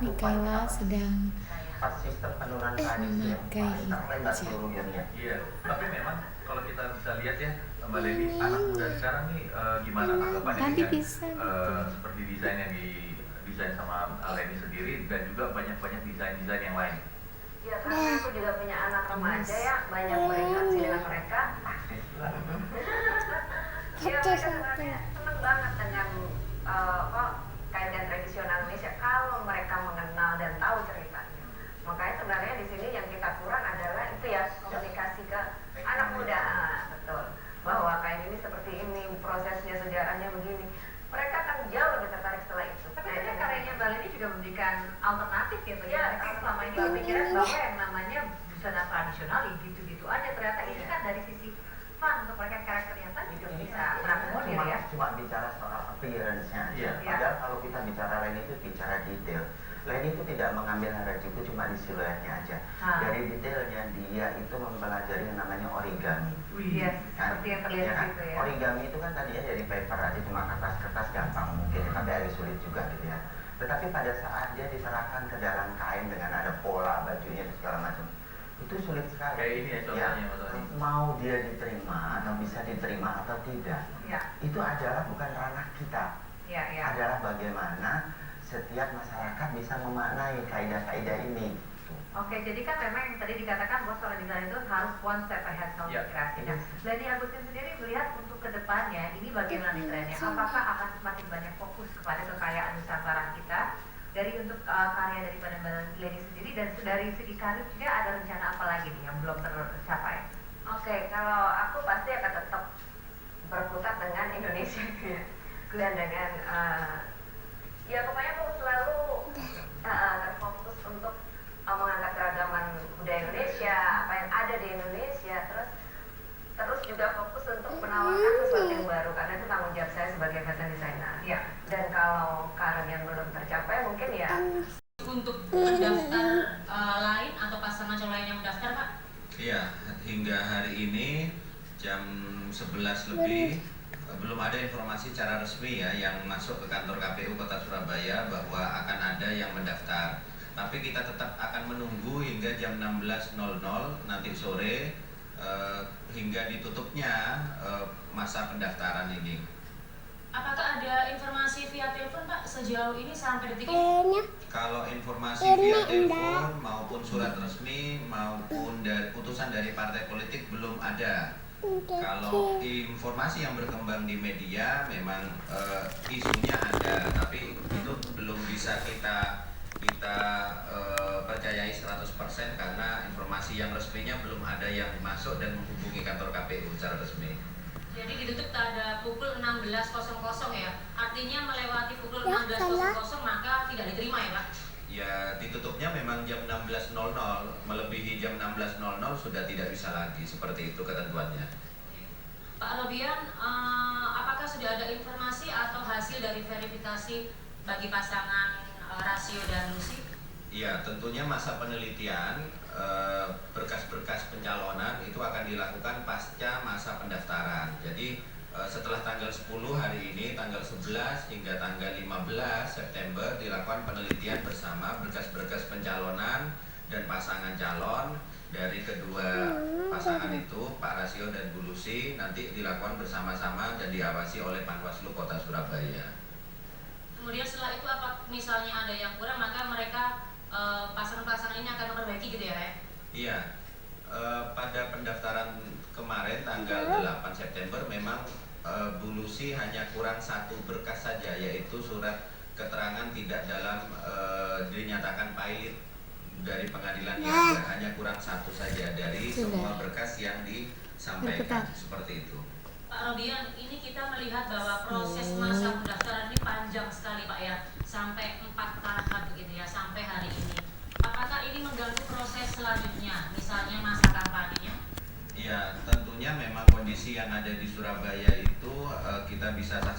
Mikaela sedang sistem penurunan tradisi yang memakai paling terlebar hijab. seluruh dunia. Iya, tapi memang kalau kita bisa lihat ya, Mbak Leni, anak muda sekarang nih gimana tanggapannya Tadi dengan bisa gitu. seperti desain yang didesain sama Leni sendiri dan juga banyak desain-desain yang lain. Ya karena aku juga punya anak remaja ya, banyak berinteraksi dengan mereka. Ya mereka sebenarnya senang banget dengan kain-kain tradisional Indonesia kalau mereka mengenal dan tahu ceritanya. Makanya sebenarnya di sini yang kita kurang adalah itu ya, komunikasi ke anak muda. Betul, bahwa kain ini seperti ini, prosesnya, sejarahnya begini. Mereka akan jauh lebih tertarik setelah itu. Tapi karyanya Mbak Leni juga memberikan alternatif ya, mereka selama ini berpikiran bahwa yang namanya busana tradisional ya gitu-gitu aja, ternyata ini kan dari sisi fun untuk mereka karakternya tadi juga bisa mengakomodir ya. Cuma bicara soal appearance-nya aja. Padahal kalau kita bicara Leni itu bicara detail. Leni itu tidak mengambil Harajuku cuma di siluetnya aja. Dari detailnya dia itu mempelajari yang namanya origami. Iya, seperti yang terlihat kan? gitu ya. Origami itu kan tadinya dari paper aja, cuma kertas-kertas gampang mungkin, tapi agak sulit juga gitu ya. Tetapi pada saat dia diserahkan ke dalam kain dengan ada pola bajunya dan segala macam, itu sulit sekali. Kayak ini ya contohnya, Mas Adi. Mau dia diterima atau bisa diterima atau tidak, itu adalah bukan ranah kita. Adalah bagaimana setiap masyarakat bisa memaknai kaidah-kaidah ini. Oke, jadi kan memang yang tadi dikatakan bahwa seorang desainer itu harus one step ahead selalu kreasi. Nah, Leni Agustin sendiri melihat untuk kedepannya ini bagaimana nih trennya? Apakah akan semakin banyak fokus kepada kekayaan Nusantara kita dari untuk karya daripada Mbak Leni sendiri, dan dari segi karir juga ada rencana apa lagi nih yang belum tercapai? Oke, kalau aku pasti akan tetap berkutat dengan Indonesia dan dengan ya pokoknya aku selalu terfokus untuk mengangkat keragaman budaya Indonesia, apa yang ada di Indonesia, terus juga fokus untuk menawarkan sesuatu yang baru karena itu tanggung jawab saya sebagai fashion designer. Dan kalau karir yang belum tercapai mungkin ya untuk mendaftar lain atau pasangan calon lain yang mendaftar, Pak? Iya, hingga hari ini jam 11 lebih belum ada informasi secara resmi ya yang masuk ke kantor KPU Kota Surabaya bahwa akan ada yang mendaftar. Tapi kita tetap akan menunggu hingga jam 16.00 nanti sore hingga ditutupnya masa pendaftaran ini. Apakah ada informasi via telepon, Pak, sejauh ini sampai detik ini? Kalau informasi via telepon maupun surat resmi maupun dari putusan dari partai politik belum ada. Kalau informasi yang berkembang di media memang isunya ada, tapi itu belum bisa kita percayai 100% karena informasi yang resminya belum ada yang masuk dan menghubungi kantor KPU secara resmi. Jadi ditutup pada pukul 16.00 ya, artinya melewati pukul 16.00 maka tidak diterima ya, Pak? Ya, ditutupnya memang jam 16.00, melebihi jam 16.00 sudah tidak bisa lagi, seperti itu ketentuannya. Pak Robian, apakah sudah ada informasi atau hasil dari verifikasi bagi pasangan Rasio dan Lucy? Iya, tentunya masa penelitian berkas-berkas pencalonan itu akan dilakukan pasca masa pendaftaran. Jadi setelah tanggal 10 hari ini, tanggal 11 hingga tanggal 15 September dilakukan penelitian bersama berkas-berkas pencalonan dan pasangan calon dari kedua pasangan itu, Pak Rasio dan Bu Lucy, nanti dilakukan bersama-sama dan diawasi oleh Panwaslu Kota Surabaya. Kemudian setelah itu apa misalnya ada yang kurang, maka mereka pasangan-pasangan ini akan memperbaiki gitu ya, Pak? Iya, pada pendaftaran kemarin tanggal 8 September memang Bu Lucy hanya kurang satu berkas saja, yaitu surat keterangan tidak dalam dinyatakan pilot dari pengadilan yang hanya kurang satu saja dari semua berkas yang disampaikan seperti itu. Pak Robian, ini kita melihat bahwa proses masa pendaftaran ini panjang sekali, Pak ya, sampai 4 tahap begitu ya, sampai hari ini. Apakah ini mengganggu proses selanjutnya, misalnya masa kampanyenya? Ya, tentunya memang kondisi yang ada di Surabaya itu kita bisa saksikan